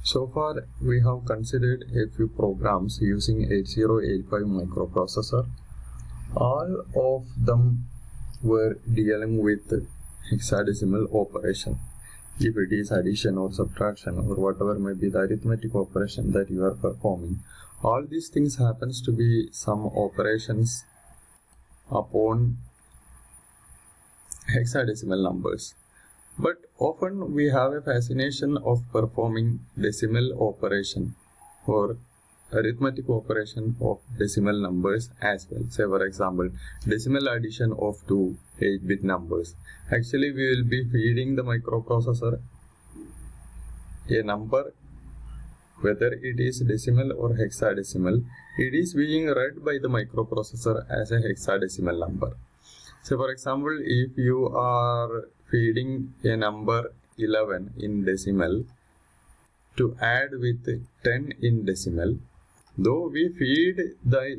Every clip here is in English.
So far, we have considered a few programs using 8085 microprocessor. All of them were dealing with hexadecimal operation. If it is addition or subtraction or whatever may be the arithmetic operation that you are performing, all these things happens to be some operations upon hexadecimal numbers. But often we have a fascination of performing decimal operation or arithmetic operation of decimal numbers as well. Say for example, decimal addition of two 8-bit numbers. Actually, we will be feeding the microprocessor a number, whether it is decimal or hexadecimal. It is being read by the microprocessor as a hexadecimal number. So for example, if you are feeding a number 11 in decimal to add with 10 in decimal, though we feed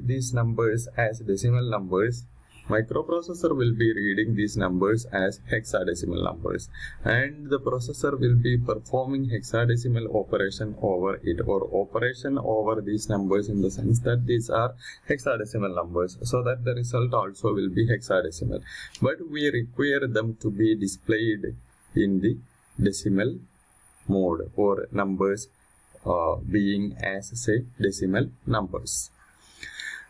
these numbers as decimal numbers, microprocessor will be reading these numbers as hexadecimal numbers, and the processor will be performing hexadecimal operation over it, or operation over these numbers, in the sense that these are hexadecimal numbers, so that the result also will be hexadecimal. But we require them to be displayed in the decimal mode, or numbers being as, say, decimal numbers.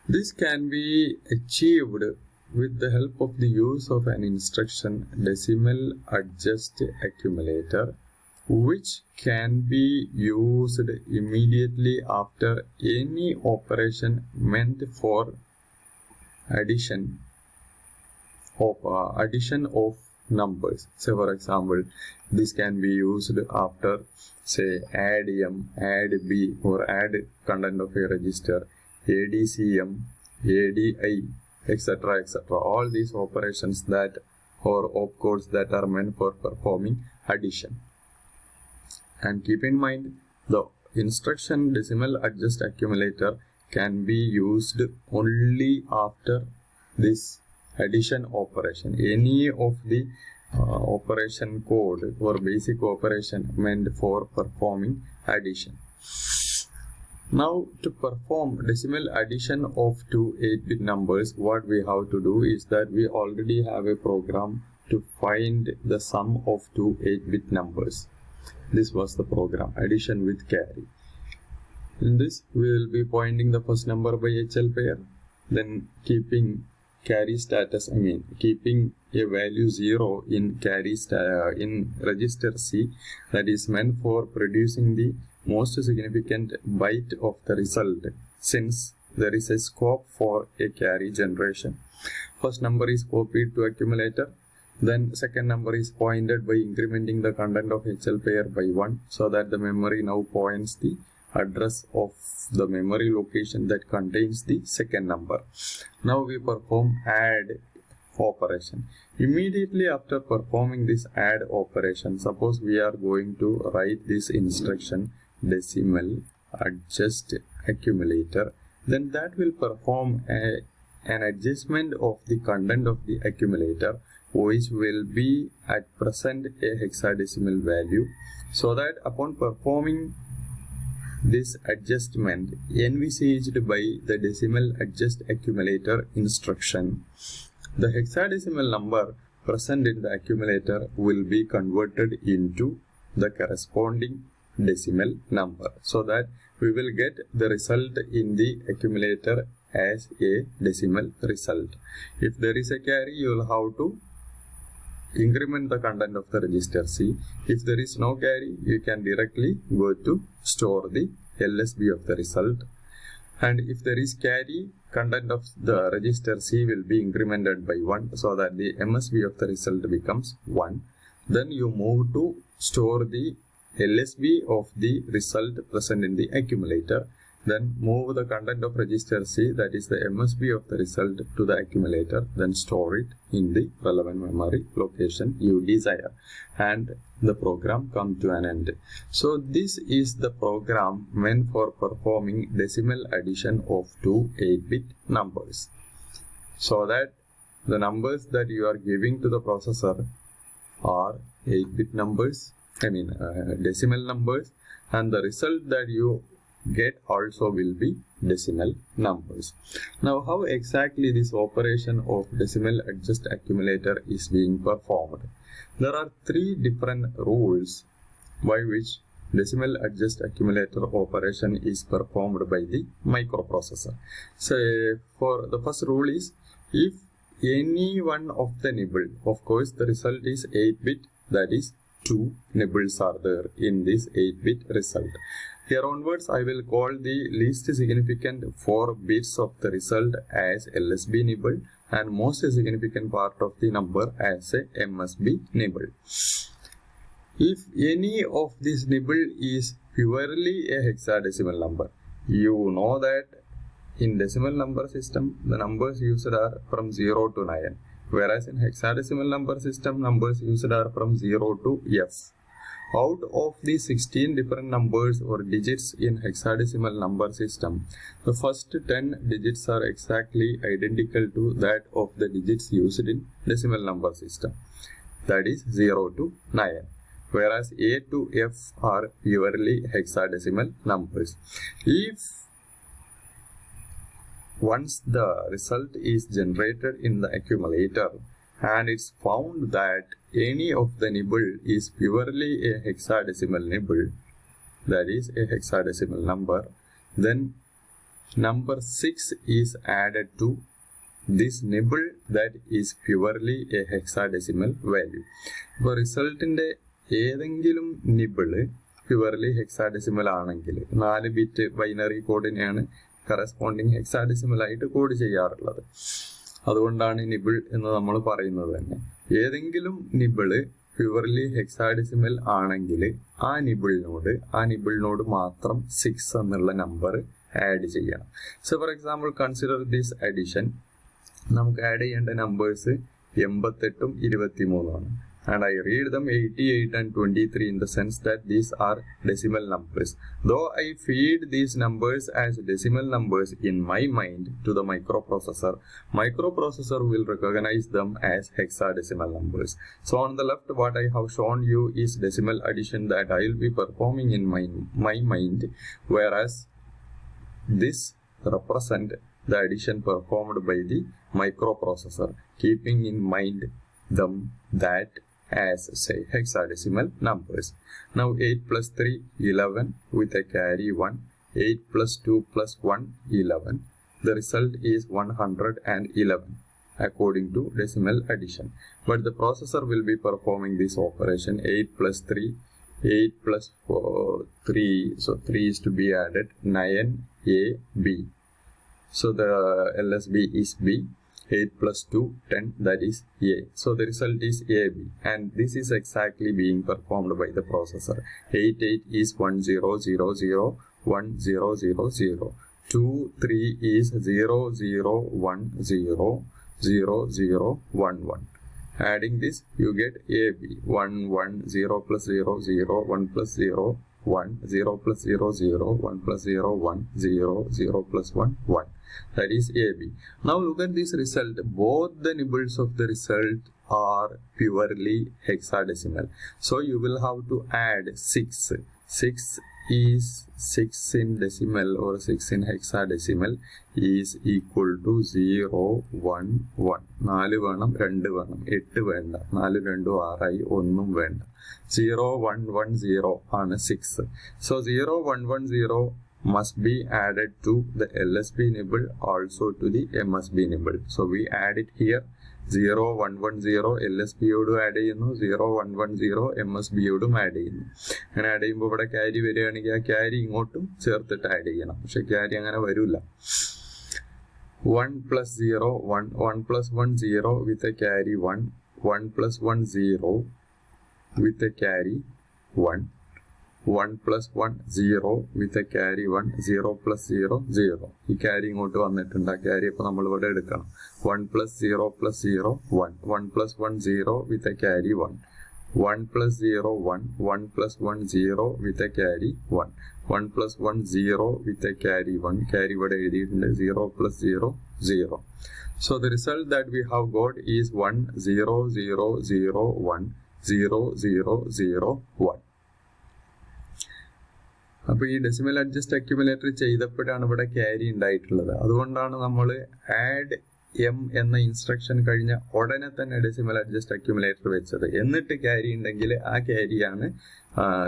This can be achieved with the help of the use of an instruction, decimal adjust accumulator, which can be used immediately after any operation meant for addition of numbers. So for example, this can be used after, say, add M, add B, or add content of a register, ADCM, ADI, etc., etc. All these operations that, or opcodes that are meant for performing addition. And keep in mind, the instruction decimal adjust accumulator can be used only after this addition operation. Any of the operation code or basic operation meant for performing addition. Now, to perform decimal addition of two 8-bit numbers, what we have to do is that we already have a program to find the sum of two 8-bit numbers. This was the program, addition with carry. In this, we will be pointing the first number by HL pair, then keeping carry status, keeping a value 0 in carry in register C, that is meant for producing the most significant byte of the result, since there is a scope for a carry generation. First number is copied to accumulator, then second number is pointed by incrementing the content of HL pair by 1, so that the memory now points the address of the memory location that contains the second number. Now we perform add operation. Immediately after performing this add operation, suppose we are going to write this instruction, decimal adjust accumulator, then that will perform an adjustment of the content of the accumulator, which will be at present a hexadecimal value, so that upon performing this adjustment envisaged by the decimal adjust accumulator instruction, the hexadecimal number present in the accumulator will be converted into the corresponding decimal number, so that we will get the result in the accumulator as a decimal result. If there is a carry, you will have to increment the content of the register C. If there is no carry, you can directly go to store the LSB of the result. And if there is carry, content of the register C will be incremented by 1, so that the MSB of the result becomes 1. Then you move to store the LSB of the result present in the accumulator. Then move the content of register C, that is the MSB of the result, to the accumulator. Then store it in the relevant memory location you desire, and the program come to an end. So this is the program meant for performing decimal addition of two 8-bit numbers, so that the numbers that you are giving to the processor are 8-bit numbers, decimal numbers, and the result that you get also will be decimal numbers. Now, how exactly this operation of decimal adjust accumulator is being performed? There are three different rules by which decimal adjust accumulator operation is performed by the microprocessor. So, for the first rule is, if any one of the nibble, of course the result is 8-bit, that is 2 nibbles are there in this 8-bit result. Here onwards I will call the least significant 4 bits of the result as LSB nibble and most significant part of the number as a MSB nibble. If any of this nibble is purely a hexadecimal number, you know that in decimal number system the numbers used are from 0 to 9, whereas in hexadecimal number system numbers used are from 0 to F. Out of the 16 different numbers or digits in hexadecimal number system, the first 10 digits are exactly identical to that of the digits used in decimal number system, that is 0 to 9, whereas A to F are purely hexadecimal numbers. If once the result is generated in the accumulator and it's found that any of the nibble is purely a hexadecimal nibble, that is a hexadecimal number, then number 6 is added to this nibble that is purely a hexadecimal value. For result in the ഏതെങ്കിലും nibble purely hexadecimal ആണെങ്കിൽ 4 bit binary കോഡിനെയാണ് corresponding hexadecimal ആയിട്ട് code ചെയ്യാറുള്ളത്. അതുകൊണ്ടാണ് nibble എന്ന് നമ്മൾ പറയുന്നത് തന്നെ. ഏതെങ്കിലും നിബിള് പ്യുവർലി ഹെക്സാഡെസിമൽ ആണെങ്കിൽ ആ നിബിളിനോട് മാത്രം 6 എന്നുള്ള നമ്പർ ആഡ് ചെയ്യണം. So for example consider this addition. നമുക്ക് ആഡ് ചെയ്യേണ്ട നമ്പേഴ്സ് 88 ഉം 23 ആണ്. And I read them 88 and 23 in the sense that these are decimal numbers. Though I feed these numbers as decimal numbers in my mind to the microprocessor will recognize them as hexadecimal numbers. So on the left, what I have shown you is decimal addition that I will be performing in my mind, whereas this represent the addition performed by the microprocessor, keeping in mind them that as say hexadecimal numbers. Now 8 plus 3 11 with a carry 1, 8 plus 2 plus 1 11. The result is 111 according to decimal addition. But the processor will be performing this operation 8 plus 3, 8 plus 4, 3, so 3 is to be added, 9AB. So the LSB is B. 8 plus 2, 10, that is A. So the result is AB, and this is exactly being performed by the processor. 88 is 1000, 1000. 2, 3 is 0010, 0011. Adding this, you get AB. 1, 1, 0 plus 0, 0, 1 plus 0, 1, 0 plus 0, 0, 1 plus 0, 1, 0, 0 plus 1, 1. That is AB. Now look at this result. Both the nibbles of the result are purely hexadecimal. So you will have to add 6. 6 is 6 in decimal or 6 in hexadecimal is equal to 0, 1, 1. 4 വേണം 2 വേണം 8 വേണ്ട 4 2 6 ആയി 1 വേണ്ട 0, 1, 1, 0 ആണ് 6. So 0, 1, 1, 0 must be added to the LSB nibble, also to the MSB nibble. So we add it here. 0, 1, 1, 0 LSB യോടും add ചെയ്യുന്നു, 0, 1, 1, 0 MSB യോടും add ചെയ്യുന്നു. അങ്ങനെ add ചെയ്യുമ്പോൾ ഇവിടെ ക്യാരി വരികയാണെങ്കിൽ ആ ക്യാരി ഇങ്ങോട്ടും ചേർത്തിട്ട് ആഡ് ചെയ്യണം. പക്ഷെ ക്യാരി അങ്ങനെ വരില്ല. 1 plus 0, 1, 1 plus 1, 0 with a carry 1, 1 plus 1, 0 with a carry 1. 1 plus 1, 0 with a carry 1, 0 plus 0, 0. ഈ ക്യാരി ഇങ്ങോട്ട് വന്നിട്ടുണ്ട്. ആ ക്യാരി അപ്പോൾ നമ്മൾ ഇവിടെ എടുക്കണം. 1 plus 0 plus 0, 1. 1 plus 1, 0 with a carry 1. 1 plus 0, 1. 1 plus 1, 0 with a carry 1. 1 plus 1, 0 with a carry 1. Carry ഇവിടെ എഴുതിയിട്ടുണ്ട്. 0 plus 0, 0. So the result that we have got is 1, 0, 0, 0, 1, 0, 0, 0, 1. അപ്പോൾ ഈ ഡെസിമൽ അഡ്ജസ്റ്റ് അക്യുമുലേറ്റർ ചെയ്തപ്പോഴാണ് ഇവിടെ ക്യാരി ഉണ്ടായിട്ടുള്ളത്. അതുകൊണ്ടാണ് നമ്മൾ ആഡ് എം എന്ന ഇൻസ്ട്രക്ഷൻ കഴിഞ്ഞ ഉടനെ തന്നെ ഡെസിമൽ അഡ്ജസ്റ്റ് അക്യുമുലേറ്റർ വെച്ചത്. എന്നിട്ട് ക്യാരി ഉണ്ടെങ്കിൽ ആ ക്യാരിയാണ്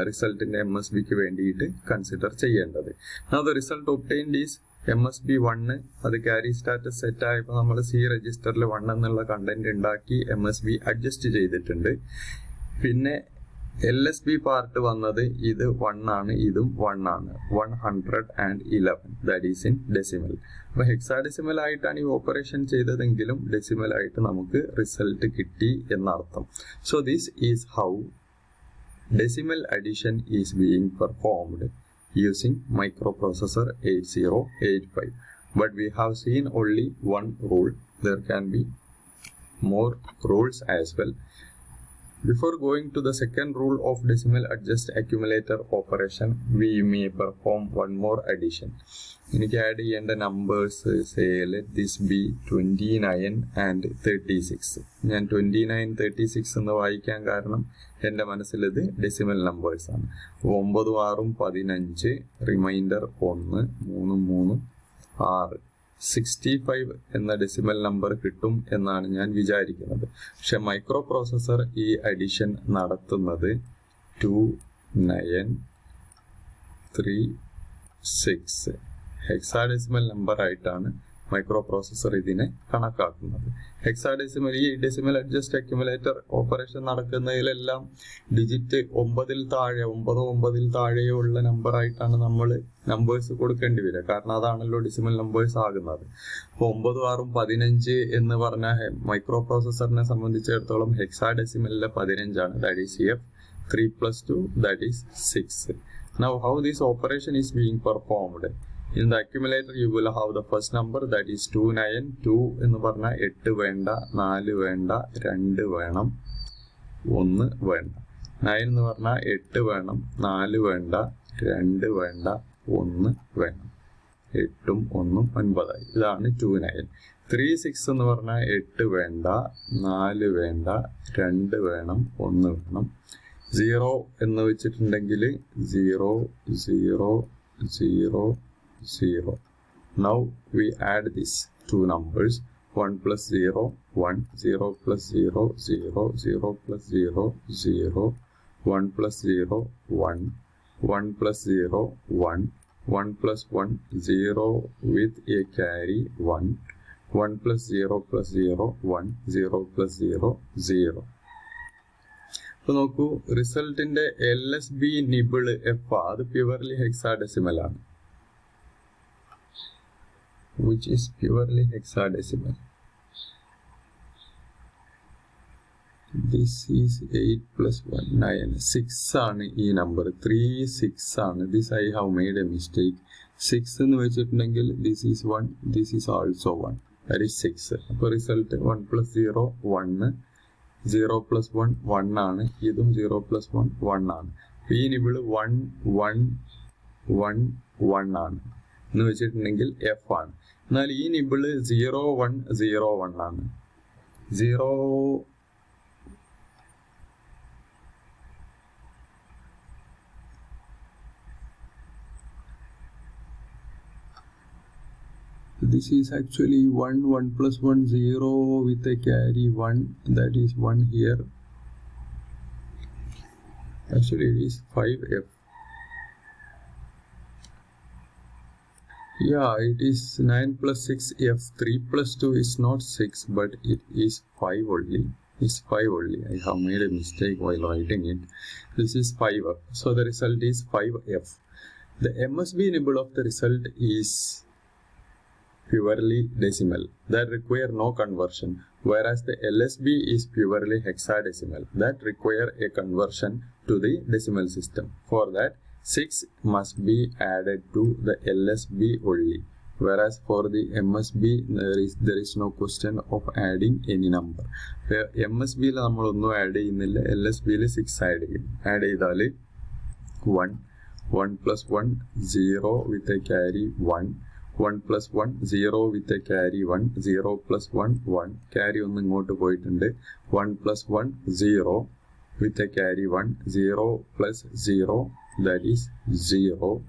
റിസൾട്ടിന്റെ MSBക്ക് വേണ്ടിയിട്ട് കൺസിഡർ ചെയ്യേണ്ടത്. അത് റിസൾട്ട് ഒബ്റ്റൈൻഡ് ഈസ് MSB 1. അത് ക്യാരി സ്റ്റാറ്റസ് സെറ്റ് ആയപ്പോൾ നമ്മൾ C രജിസ്റ്ററിൽ 1 എന്നുള്ള കണ്ടന്റ് ഉണ്ടാക്കി MSB അഡ്ജസ്റ്റ് ചെയ്തിട്ടുണ്ട്. പിന്നെ LSB പാർട്ട് വന്നത് ഇത് 1 ആണ്, ഇതും 1 ആണ്. 111 ദാറ്റ് ഈസ് ഇൻ ഡെസിമൽ. അപ്പൊ ഹെക്സാഡെസിമൽ ആയിട്ടാണ് ഈ ഓപ്പറേഷൻ ചെയ്തതെങ്കിലും ഡെസിമൽ ആയിട്ട് നമുക്ക് റിസൾട്ട് കിട്ടി എന്നർത്ഥം. So this is how decimal addition is being performed using microprocessor 8085. But we have seen only one rule. There can be more rules as well. Before going to the second rule of decimal adjust accumulator operation, we may perform one more addition. എനിക്ക് add ചെയ്യേണ്ട numbers say let this B 29 and 36. ഞാൻ 29, 36 എന്ന് വായിക്കാൻ കാരണം എൻ്റെ മനസ്സിൽ ഇത് decimal numbers ആണ്. 9, 6, 15, റിമൈൻഡർ 1, 3, 3, 6, 65 എന്ന ഡെസിമൽ നമ്പർ കിട്ടും എന്നാണ് ഞാൻ വിചാരിക്കുന്നത്. പക്ഷെ മൈക്രോ പ്രോസസർ ഈ അഡിഷൻ നടത്തുന്നത് 2, 9, 3, 6 ഹെക്സാഡെസിമൽ നമ്പർ ആയിട്ടാണ് മൈക്രോ പ്രോസസർ ഇതിനെ കണക്കാക്കുന്നത്. ഹെക്സാഡെസിമൽ ഈ ഡെസിമൽ അഡ്ജസ്റ്റ് അക്യുമുലേറ്റർ ഓപ്പറേഷൻ നടക്കുന്നതിലെല്ലാം ഡിജിറ്റ് 9 താഴെയുള്ള നമ്പർ ആയിട്ടാണ് നമ്മൾ നമ്പേഴ്സ് കൊടുക്കേണ്ടി വരിക. കാരണം അതാണല്ലോ ഡെസിമൽ നമ്പേഴ്സ് ആകുന്നത്. അപ്പോൾ 9, 6, 15 എന്ന് പറഞ്ഞ മൈക്രോ പ്രോസസറിനെ സംബന്ധിച്ചിടത്തോളം ഹെക്സാഡെസിമലിലെ 15 ആണ്. That is F. 3 + 2 that is 6. Now how this operation is being performed? In the accumulator you will have the first number that is 29. 2 എന്ന് പറഞ്ഞാൽ 8 വേണ്ട, 4 വേണ്ട, 2 വേണം, 1 വേണ്ട. 9 എന്ന് പറഞ്ഞാൽ 8 വേണം, 4 വേണ്ട, 2 വേണ്ട, 1 വേണം. 8ഉം 1ഉം 9 ആയി. ഇതാണ് 29. 3, 6 എന്ന് പറഞ്ഞാൽ 8 വേണ്ട, 4 വേണ്ട, 2 വേണം, 1 വേണം. 0 എന്ന് വെച്ചിട്ടുണ്ടെങ്കിൽ 0, 0, 0, 0. Now we add these two numbers. 1 + 0, 1, 0 + 0, 0, 0 + 0, 0, 1 + 0, 1, 1 + 0, 1, 1 + 1, 0 with a carry 1, 1 + 0 + 0, 1, 0 + 0, 0. അപ്പൊ നോക്കൂ, റിസൾട്ടിന്റെ LSB നിബിൾ F അത് പ്യുവർലി ഹെക്സാഡെസിമൽ ആണ്, which is purely hexadecimal. This is 8 + 1, 9. 6 ആണ് ഈ നമ്പർ. 3, 6 ആണ്. This I have made a mistake. 6 എന്ന് വെച്ചിട്ടുണ്ടെങ്കിൽ this is 1, this is also 1. That is 6. അപ്പോൾ റിസൾട്ട് 1 + 0, 1. 0 + 1, 1 ആണ്. ഇതും 0 + 1, 1 ആണ്. ഈ നിബിള് 1, 1, 1, 1 ആണ് എന്ന് വെച്ചിട്ടുണ്ടെങ്കിൽ F ആണ്. എന്നാൽ ഈ നിബിള് 0, 1, 0, 1 ആണ്. 0 this is actually 1, 1 + 1, 0 with a carry 1, that is 1 here. Actually it is 5F. Yeah, it is 9 + 6 F. 3 + 2 is not 6, but it is 5 only. It's 5 only. I have made a mistake while writing it. This is 5F. So the result is 5F. The MSB nibble of the result is purely decimal. That require no conversion. Whereas the LSB is purely hexadecimal. That require a conversion to the decimal system. For that, 6 must be added to the LSB only, whereas for the MSB there is no question of adding any number. MSB യിൽ നമ്മൾ ഒന്നും add ചെയ്യുന്നില്ല, LSB യിൽ 6 add ചെയ്യും. Add ചെയ്താൽ 1, 1 + 1, 0 with a carry 1, 1 + 1, 0 with a carry 1, 0 + 1, 1. carry ഒന്ന് ഇങ്ങോട്ട് പോയിട്ടുണ്ട്. 1 + 1, 0, with a carry 1. 0 plus 0, that is 0.